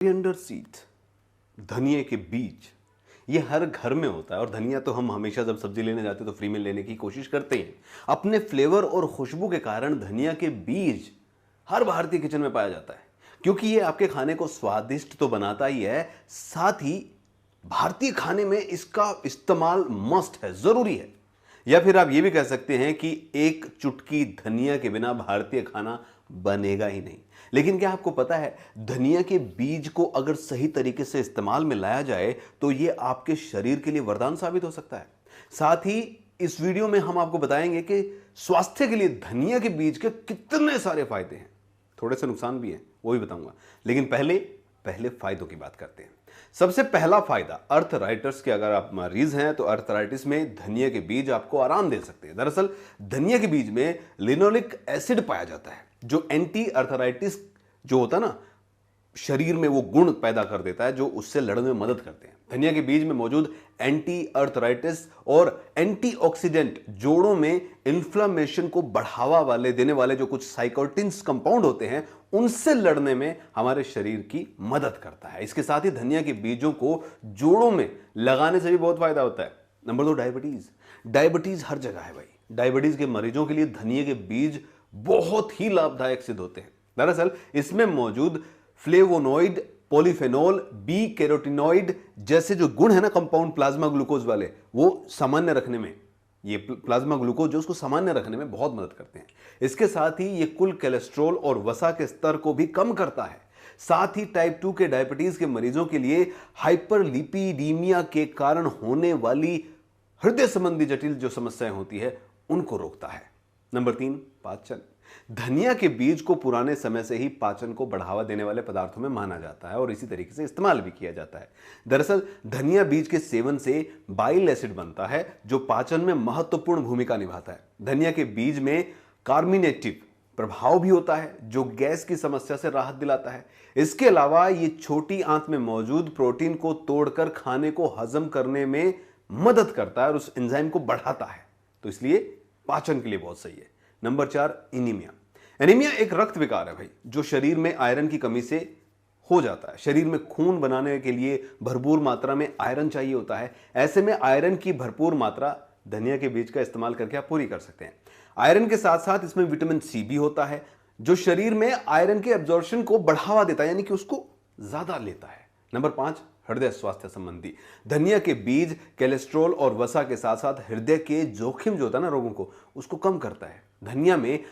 Coriander seed, धनिया के बीज, ये हर घर में होता है। और धनिया तो हम हमेशा जब सब्जी लेने जाते हैं तो फ्री में लेने की कोशिश करते हैं। अपने फ्लेवर और खुशबू के कारण धनिया के बीज हर भारतीय किचन में पाया जाता है, क्योंकि ये आपके खाने को स्वादिष्ट तो बनाता ही है, साथ ही भारतीय खाने में इसका इस्तेमाल मस्ट है, जरूरी है। या फिर आप ये भी कह सकते हैं कि एक चुटकी धनिया के बिना भारतीय खाना बनेगा ही नहीं। लेकिन क्या आपको पता है, धनिया के बीज को अगर सही तरीके से इस्तेमाल में लाया जाए तो ये आपके शरीर के लिए वरदान साबित हो सकता है। साथ ही इस वीडियो में हम आपको बताएंगे कि स्वास्थ्य के लिए धनिया के बीज के कितने सारे फायदे हैं, थोड़े से नुकसान भी हैं, वो भी बताऊंगा। लेकिन पहले फायदों की बात करते हैं। सबसे पहला फायदा, अर्थराइटिस के अगर आप मरीज हैं तो अर्थराइटिस में धनिया के बीज आपको आराम दे सकते हैं। दरअसल धनिया के बीज में लिनोलिक एसिड पाया जाता है, जो एंटी अर्थराइटिस जो होता है ना, शरीर में वो गुण पैदा कर देता है जो उससे लड़ने में मदद करते हैं। धनिया के बीज में मौजूद एंटी अर्थराइटिस और एंटीऑक्सीडेंट जोड़ों में इन्फ्लेमेशन को बढ़ावा देने वाले जो कुछ साइकोटिन्स कंपाउंड होते हैं, उनसे लड़ने में हमारे शरीर की मदद करता है। इसके साथ ही धनिया के बीजों को जोड़ों में लगाने से भी बहुत फायदा होता है। नंबर 2, डायबिटीज हर जगह है भाई। डायबिटीज के मरीजों के लिए धनिया के बीज बहुत ही लाभदायक सिद्ध होते हैं। दरअसल इसमें मौजूद फ्लेवोनोइड, पॉलीफेनॉल, बी कैरोटिनॉइड जैसे जो गुण है ना कंपाउंड प्लाज्मा ग्लूकोज वाले, वो सामान्य रखने में, ये प्लाज्मा ग्लूकोज जो उसको सामान्य रखने में बहुत मदद करते हैं। इसके साथ ही ये कुल कोलेस्ट्रॉल और वसा के स्तर को भी कम करता है। साथ ही टाइप 2 के डायबिटीज के मरीजों के लिए हाइपरलिपिडीमिया के कारण होने वाली हृदय संबंधी जटिल जो समस्याएं होती है उनको रोकता है। नंबर 3, पाचन। धनिया के बीज को पुराने समय से ही पाचन को बढ़ावा देने वाले पदार्थों में माना जाता है और इसी तरीके से इस्तेमाल भी किया जाता है। दरअसल धनिया बीज के सेवन से बाइल एसिड बनता है जो पाचन में महत्वपूर्ण भूमिका निभाता है। धनिया के बीज में कार्मिनेटिव प्रभाव भी होता है जो गैस की समस्या से राहत दिलाता है। इसके अलावा ये छोटी आंत में मौजूद प्रोटीन को तोड़कर खाने को हजम करने में मदद करता है और उस एंजाइम को बढ़ाता है, तो इसलिए पाचन के लिए बहुत सही है। नंबर 4, एनीमिया एक रक्त विकार है भाई, जो शरीर में आयरन की कमी से हो जाता है। शरीर में खून बनाने के लिए भरपूर मात्रा में आयरन चाहिए होता है। ऐसे में आयरन की भरपूर मात्रा धनिया के बीज का इस्तेमाल करके आप पूरी कर सकते हैं। आयरन के साथ साथ इसमें विटामिन सी भी होता है जो शरीर में आयरन के एब्जॉर्प्शन को बढ़ावा देता है, यानी कि उसको ज्यादा लेता है। नंबर 5, हृदय स्वास्थ्य संबंधी। धनिया के बीज कोलेस्ट्रॉल और वसा के साथ साथ हृदय के जोखिम जो होता है ना रोगों को, उसको कम करता है। धनिया में